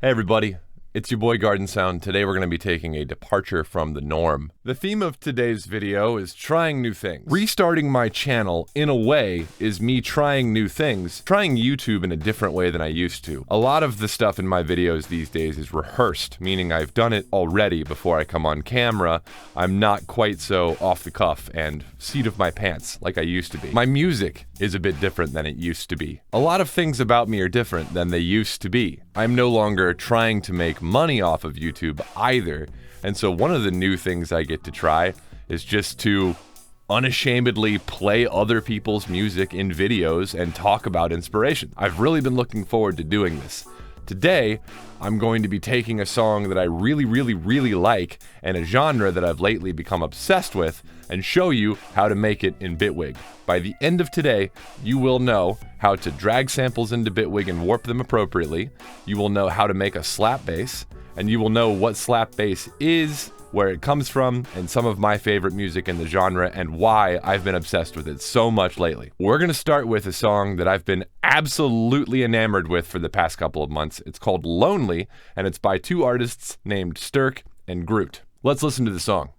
Hey everybody, it's your boy GARDNSOUND. Today we're going to be taking a departure from the norm. The theme of today's video is trying new things. Restarting my channel, in a way, is me trying new things, trying YouTube in a different way than I used to. A lot of the stuff in my videos these days is rehearsed, meaning I've done it already before I come on camera. I'm not quite so off the cuff and seat of my pants like I used to be. My music is a bit different than it used to be. A lot of things about me are different than they used to be. I'm no longer trying to make money off of YouTube either, and so one of the new things I get to try is just to unashamedly play other people's music in videos and talk about inspiration. I've really been looking forward to doing this. Today, I'm going to be taking a song that I really like and a genre that I've lately become obsessed with and show you how to make it in Bitwig. By the end of today, you will know how to drag samples into Bitwig and warp them appropriately. You will know how to make a slap bass, and you will know what slap bass is, where it comes from, and some of my favorite music in the genre and why I've been obsessed with it so much lately. We're gonna start with a song that I've been absolutely enamored with for the past couple of months. It's called Lonely, and it's by two artists named Sterk and GROOTT. Let's listen to the song.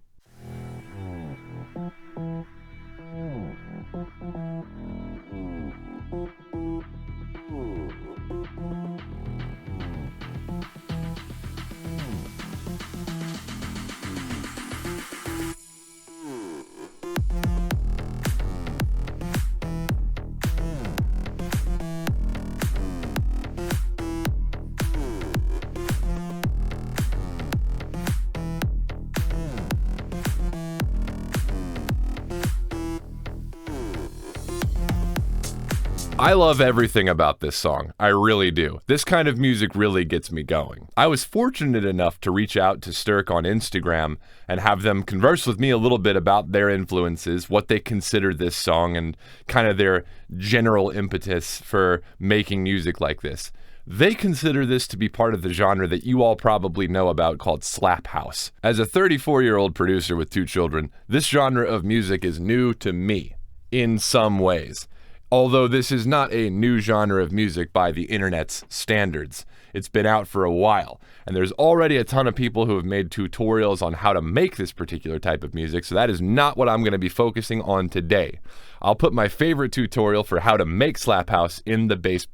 I love everything about this song. I really do. This kind of music really gets me going. I was fortunate enough to reach out to Sterk on Instagram and have them converse with me a little bit about their influences, what they consider this song, and kind of their general impetus for making music like this. They consider this to be part of the genre that you all probably know about called slap house. As a 34-year-old producer with 2 children, this genre of music is new to me in some ways. Although this is not a new genre of music by the internet's standards. It's been out for a while, and there's already a ton of people who have made tutorials on how to make this particular type of music, so that is not what I'm going to be focusing on today. I'll put my favorite tutorial for how to make slap house in the description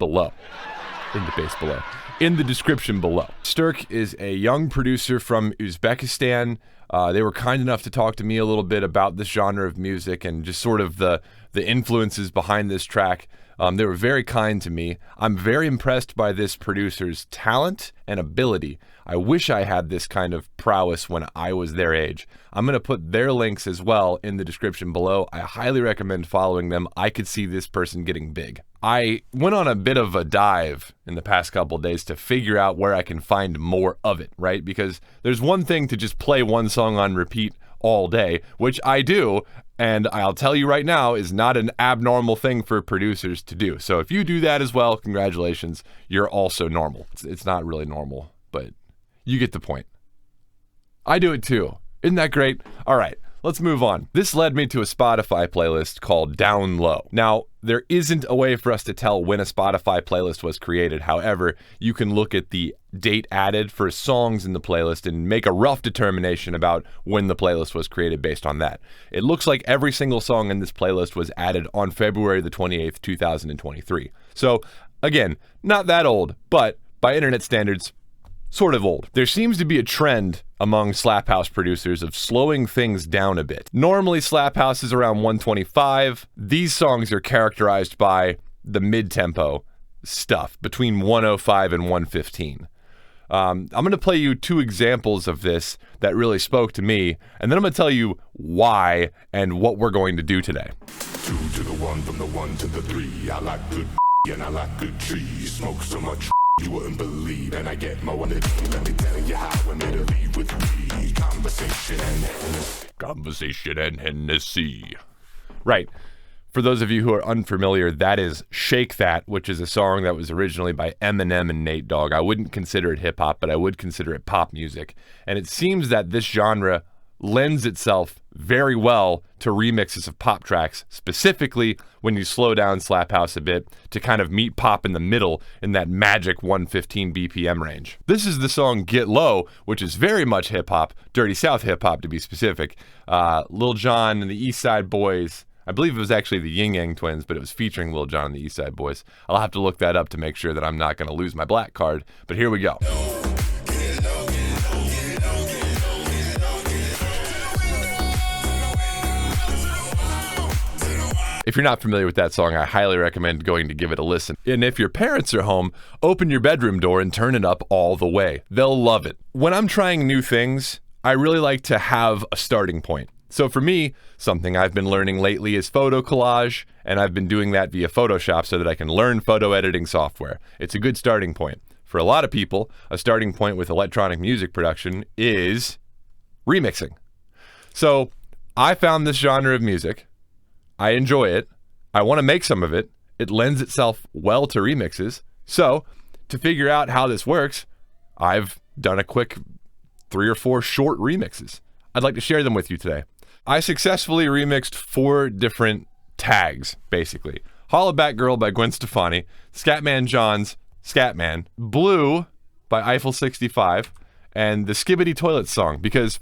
below. Sterk is a young producer from Uzbekistan. They were kind enough to talk to me a little bit about this genre of music and just sort of the influences behind this track. They were very kind to me. I'm very impressed by this producer's talent and ability. I wish I had this kind of prowess when I was their age. I'm going to put their links as well in the description below. I highly recommend following them. I could see this person getting big. I went on a bit of a dive in the past couple of days to figure out where I can find more of it, right? Because there's one thing to just play one song on repeat all day, which I do, and I'll tell you right now is not an abnormal thing for producers to do. So if you do that as well, congratulations, you're also normal. It's not really normal, but you get the point. I do it too. Isn't that great? All right, let's move on. This led me to a Spotify playlist called Down Low. Now, there isn't a way for us to tell when a Spotify playlist was created. However, you can look at the date added for songs in the playlist and make a rough determination about when the playlist was created based on that. It looks like every single song in this playlist was added on February the 28th, 2023. So, again, not that old, but by internet standards, sort of old. There seems to be a trend among slap house producers of slowing things down a bit. Normally, slap house is around 125. These songs are characterized by the mid-tempo stuff, between 105 and 115. I'm going to play you 2 examples of this that really spoke to me, and then I'm going to tell you why and what we're going to do today. 2 to the 1, from the 1 to the 3. I like good and I like good trees. Smoke so much you wouldn't believe, and I get more on it. Let me tell you how I made a leave with me. Conversation and Hennessy. Right. For those of you who are unfamiliar, that is Shake That, which is a song that was originally by Eminem and Nate Dogg. I wouldn't consider it hip-hop, but I would consider it pop music. And it seems that this genre lends itself very well to remixes of pop tracks, specifically when you slow down Slap House a bit to kind of meet pop in the middle in that magic 115 BPM range. This is the song Get Low, which is very much hip-hop, Dirty South hip-hop to be specific. Lil Jon and the East Side Boys, I believe it was actually the Yin Yang Twins, but it was featuring Lil Jon and the East Side Boys. I'll have to look that up to make sure that I'm not going to lose my black card, but here we go. If you're not familiar with that song, I highly recommend going to give it a listen. And if your parents are home, open your bedroom door and turn it up all the way. They'll love it. When I'm trying new things, I really like to have a starting point. So for me, something I've been learning lately is photo collage, and I've been doing that via Photoshop so that I can learn photo editing software. It's a good starting point. For a lot of people, a starting point with electronic music production is remixing. So I found this genre of music. I enjoy it. I want to make some of it. It lends itself well to remixes. So, to figure out how this works, I've done a quick 3 or 4 short remixes. I'd like to share them with you today. I successfully remixed 4 different tags, basically. Holla Back Girl by Gwen Stefani, Scatman John's Scatman, Blue by Eiffel 65, and the Skibbity Toilet song, because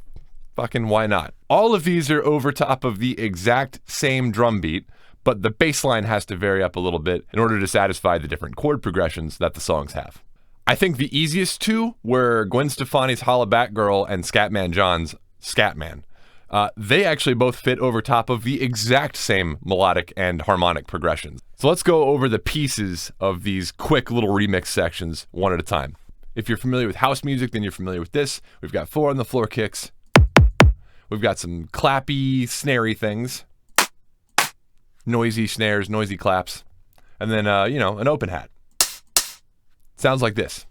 fucking why not? All of these are over top of the exact same drum beat, but the bass line has to vary up a little bit in order to satisfy the different chord progressions that the songs have. I think the easiest 2 were Gwen Stefani's Holla Back Girl and Scatman John's Scatman. They actually both fit over top of the exact same melodic and harmonic progressions. So let's go over the pieces of these quick little remix sections one at a time. If you're familiar with house music, then you're familiar with this. We've got 4 on the floor kicks. We've got some clappy, snarey things. Noisy snares, noisy claps. And then, an open hat. Sounds like this.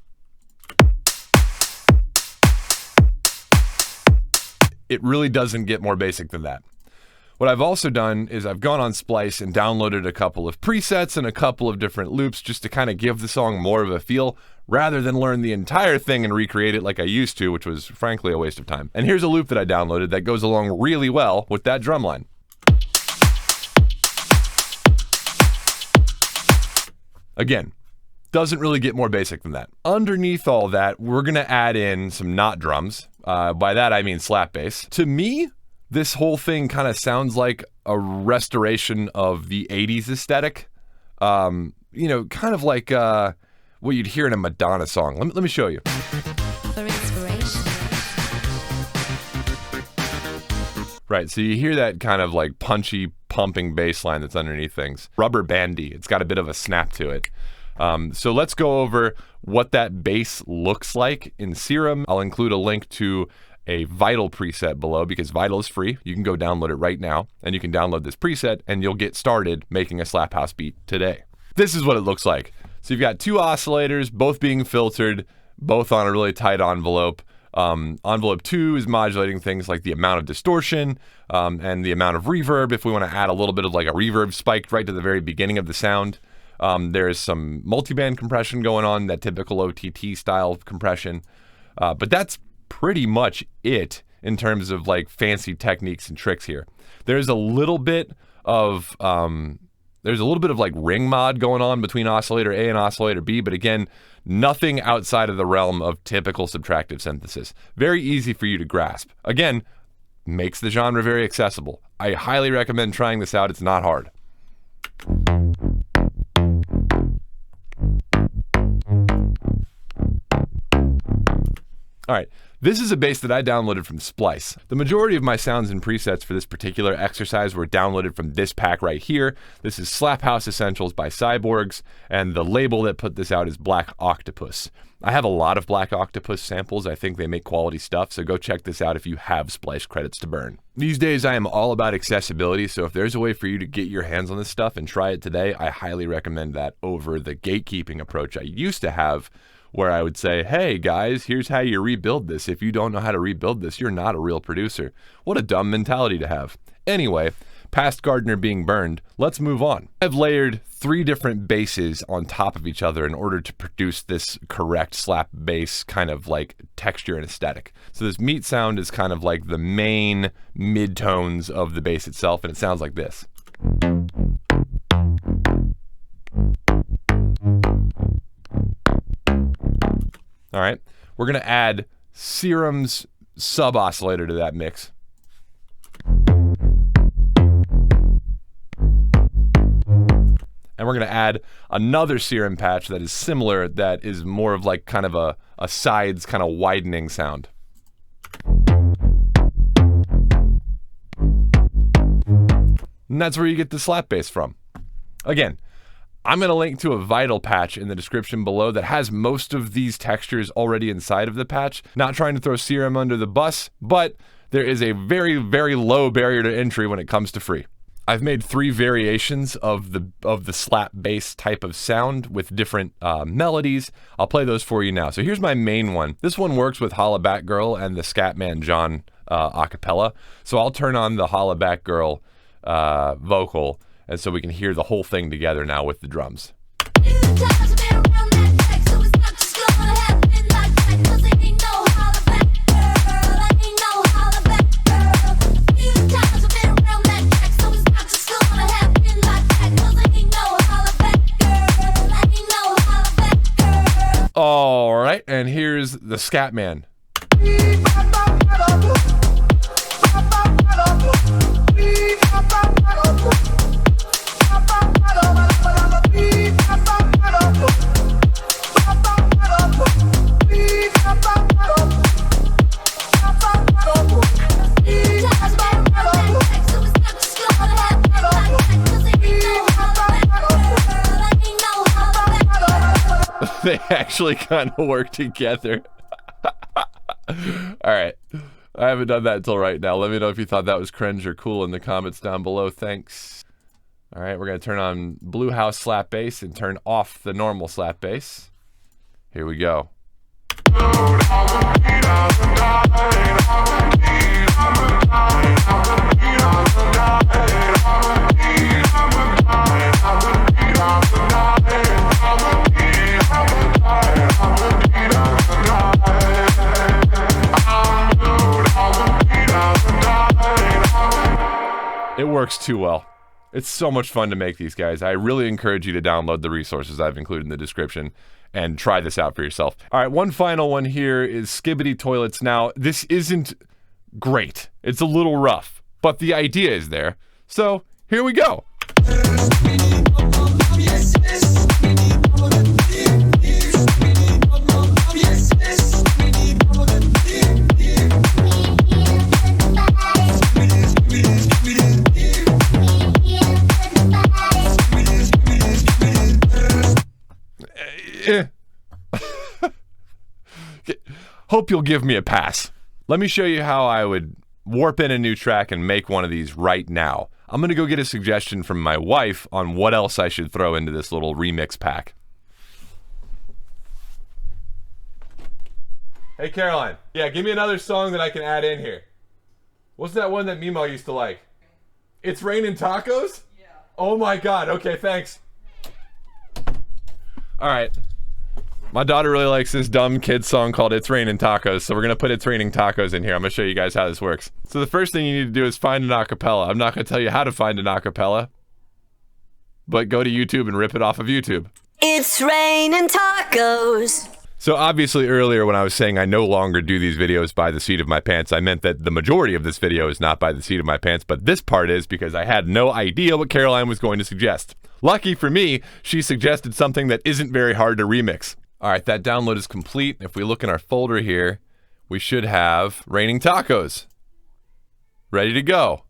It really doesn't get more basic than that. What I've also done is I've gone on Splice and downloaded a couple of presets and a couple of different loops just to kind of give the song more of a feel rather than learn the entire thing and recreate it like I used to, which was frankly a waste of time. And here's a loop that I downloaded that goes along really well with that drum line. Again, doesn't really get more basic than that. Underneath all that, we're gonna add in some not drums. By that I mean slap bass. To me, this whole thing kind of sounds like a restoration of the 80s aesthetic. Kind of like what you'd hear in a Madonna song. Let me show you. For inspiration. Right, so you hear that kind of like punchy, pumping bass line that's underneath things. Rubber bandy, it's got a bit of a snap to it. So let's go over what that bass looks like in Serum. I'll include a link to a Vital preset below because Vital is free. You can go download it right now, and you can download this preset, and you'll get started making a slap house beat today. This is what it looks like. So you've got 2 oscillators, both being filtered, both on a really tight envelope. Envelope 2 is modulating things like the amount of distortion and the amount of reverb if we want to add a little bit of like a reverb spike right to the very beginning of the sound. There's some multiband compression going on, that typical OTT style compression. But that's pretty much it in terms of like fancy techniques and tricks here. There's a little bit of like ring mod going on between oscillator A and oscillator B, but again, nothing outside of the realm of typical subtractive synthesis. Very easy for you to grasp. Again, makes the genre very accessible. I highly recommend trying this out. It's not hard. All right, this is a bass that I downloaded from Splice. The majority of my sounds and presets for this particular exercise were downloaded from this pack right here. This is Slap House Essentials by Cyborgs, and the label that put this out is Black Octopus. I have a lot of Black Octopus samples. I think they make quality stuff, so go check this out if you have Splice credits to burn. These days, I am all about accessibility, so if there's a way for you to get your hands on this stuff and try it today, I highly recommend that over the gatekeeping approach I used to have, where I would say, hey guys, here's how you rebuild this. If you don't know how to rebuild this, you're not a real producer. What a dumb mentality to have. Anyway, past Gardner being burned, let's move on. I've layered 3 different basses on top of each other in order to produce this correct slap bass kind of like texture and aesthetic. So this meat sound is kind of like the main mid-tones of the bass itself, and it sounds like this. All right, we're gonna add Serum's sub-oscillator to that mix. And we're gonna add another Serum patch that is similar, that is more of like kind of a sides kind of widening sound. And that's where you get the slap bass from. Again, I'm going to link to a Vital patch in the description below that has most of these textures already inside of the patch. Not trying to throw Serum under the bus, but there is a very, very low barrier to entry when it comes to free. I've made 3 variations of the slap bass type of sound with different melodies. I'll play those for you now. So here's my main one. This one works with Holla Back Girl and the Scatman John acapella. So I'll turn on the Holla Back Girl vocal, and so we can hear the whole thing together now with the drums. All right, and here's the Scatman. They actually kind of work together. Alright, I haven't done that until right now. Let me know if you thought that was cringe or cool in the comments down below. Thanks. Alright, we're going to turn on Blue House slap bass and turn off the normal slap bass. Here we go. It works too well. It's so much fun to make these guys. I really encourage you to download the resources I've included in the description and try this out for yourself. All right, one final one here is Skibbity Toilets. Now, this isn't great. It's a little rough, but the idea is there. So, here we go. Hope you'll give me a pass. Let me show you how I would warp in a new track and make one of these right now. I'm gonna go get a suggestion from my wife on what else I should throw into this little remix pack. Hey Caroline, yeah, give me another song that I can add in here. What's that one that Mimo used to like? It's Raining Tacos? Yeah. Oh my god, okay, thanks. Alright. My daughter really likes this dumb kid song called It's Raining Tacos, so we're gonna put It's Raining Tacos in here. I'm gonna show you guys how this works. So the first thing you need to do is find an acapella. I'm not gonna tell you how to find an acapella, but go to YouTube and rip it off of YouTube. It's raining tacos. So obviously earlier when I was saying I no longer do these videos by the seat of my pants, I meant that the majority of this video is not by the seat of my pants, but this part is because I had no idea what Caroline was going to suggest. Lucky for me, she suggested something that isn't very hard to remix. All right, that download is complete. If we look in our folder here, we should have Raining Tacos. Ready to go.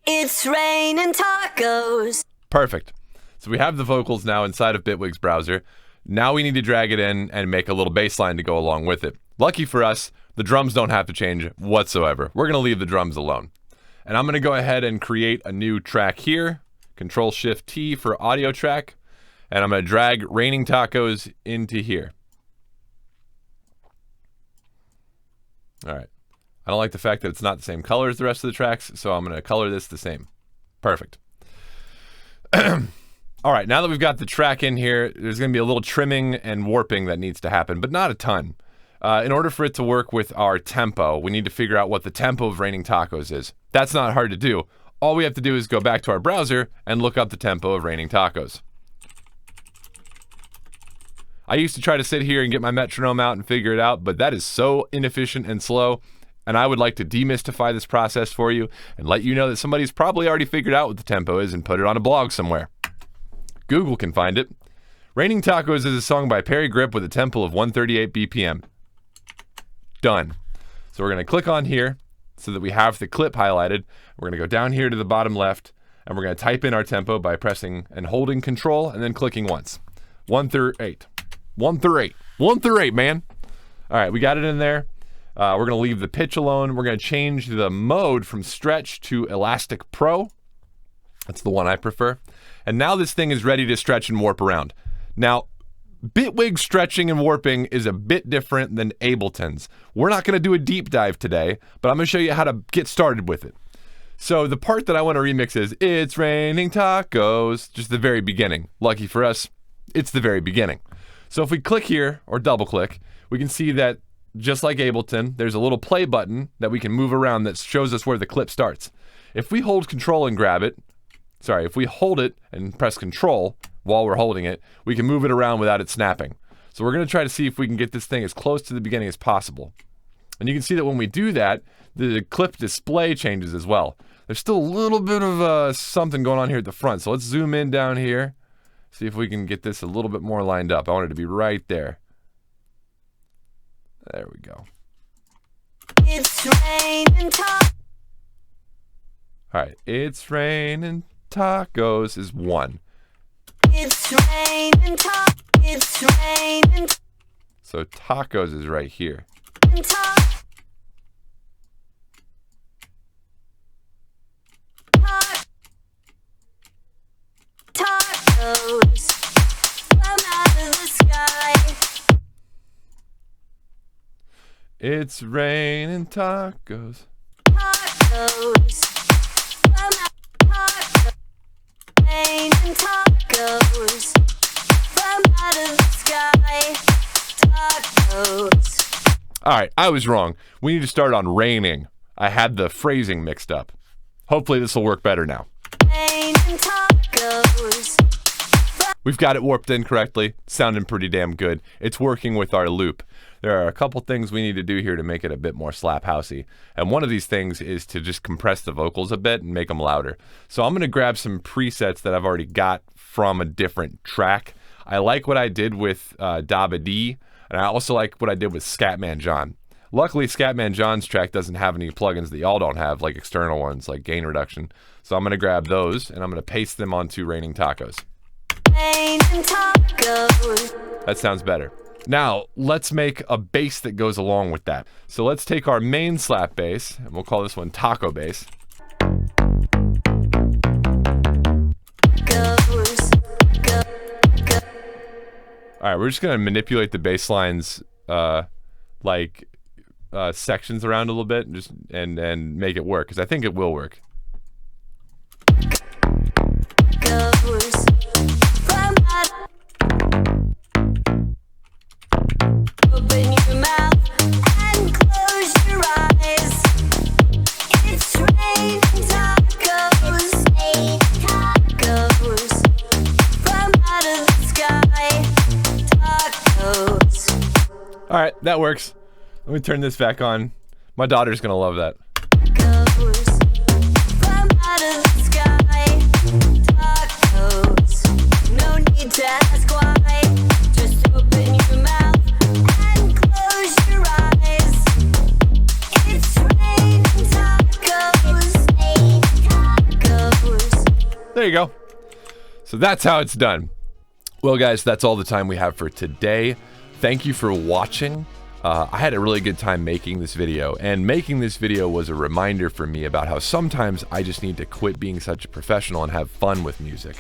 It's raining tacos. Perfect. So we have the vocals now inside of Bitwig's browser. Now we need to drag it in and make a little bass line to go along with it. Lucky for us, the drums don't have to change whatsoever. We're gonna leave the drums alone. And I'm gonna go ahead and create a new track here. Control-Shift-T for audio track. And I'm going to drag Raining Tacos into here. All right. I don't like the fact that it's not the same color as the rest of the tracks, so I'm going to color this the same. Perfect. All right, now that we've got the track in here, there's going to be a little trimming and warping that needs to happen, but not a ton. In order for it to work with our tempo, we need to figure out what the tempo of Raining Tacos is. That's not hard to do. All we have to do is go back to our browser and look up the tempo of Raining Tacos. I used to try to sit here and get my metronome out and figure it out, but that is so inefficient and slow, and I would like to demystify this process for you and let you know that somebody's probably already figured out what the tempo is and put it on a blog somewhere. Google can find it. Raining Tacos is a song by Perry Grip with a tempo of 138 BPM. Done. So we're going to click on here so that we have the clip highlighted. We're going to go down here to the bottom left, and we're going to type in our tempo by pressing and holding Control and then clicking once. 138. 138. 138, man. All right, we got it in there. We're going to leave the pitch alone. We're going to change the mode from Stretch to Elastic Pro. That's the one I prefer. And now this thing is ready to stretch and warp around. Now, Bitwig stretching and warping is a bit different than Ableton's. We're not going to do a deep dive today, but I'm going to show you how to get started with it. So the part that I want to remix is It's Raining Tacos, just the very beginning. Lucky for us, it's the very beginning. So if we click here, or double click, we can see that just like Ableton, there's a little play button that we can move around that shows us where the clip starts. If we hold Control and grab it, if we hold it and press Control while we're holding it, we can move it around without it snapping. So we're going to try to see if we can get this thing as close to the beginning as possible. And you can see that when we do that, the clip display changes as well. There's still a little bit of something going on here at the front. So let's zoom in down here, see if we can get this a little bit more lined up. I want it to be right there. There we go. It's raining tacos. All right, It's Raining Tacos is 1. It's raining tacos. It's raining So tacos is right here. tacos. Tacos come out of the sky. It's raining tacos. Tacos come out. Tacos. Raining tacos come out of the sky. Tacos. All right, I was wrong. We need to start on raining. I had the phrasing mixed up. Hopefully this will work better now. Raining tacos. We've got it warped in correctly, sounding pretty damn good. It's working with our loop. There are a couple things we need to do here to make it a bit more slap housey. And one of these things is to just compress the vocals a bit and make them louder. So I'm going to grab some presets that I've already got from a different track. I like what I did with Dabba D, and I also like what I did with Scatman John. Luckily, Scatman John's track doesn't have any plugins that y'all don't have, like external ones, like gain reduction. So I'm going to grab those, and I'm going to paste them onto Raining Tacos. Raining tacos. That sounds better. Now, let's make a bass that goes along with that. So let's take our main slap bass, and we'll call this one Taco Bass. All right, we're just going to manipulate the bass lines sections around a little bit and make it work, because I think it will work. Open your mouth and close your eyes. It's raining tacos. Tacos from out of the sky. Tacos. All right, that works. Let me turn this back on. My daughter's going to love that. Tacos from out of the sky. Tacos. No need to ask why. Just open your mouth and close your eyes. It's raining tacos. Tacos. There you go. So that's how it's done. Well, guys, that's all the time we have for today. Thank you for watching. I had a really good time making this video, and making this video was a reminder for me about how sometimes I just need to quit being such a professional and have fun with music.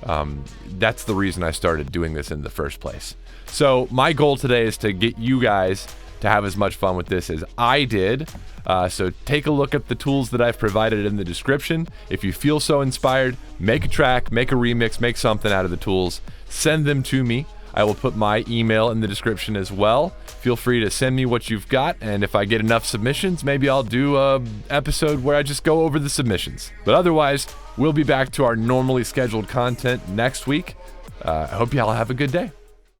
That's the reason I started doing this in the first place. So my goal today is to get you guys to have as much fun with this as I did. So take a look at the tools that I've provided in the description. If you feel so inspired, make a track, make a remix, make something out of the tools, send them to me. I will put my email in the description as well. Feel free to send me what you've got, and if I get enough submissions, maybe I'll do a episode where I just go over the submissions. But otherwise, we'll be back to our normally scheduled content next week. I hope y'all have a good day.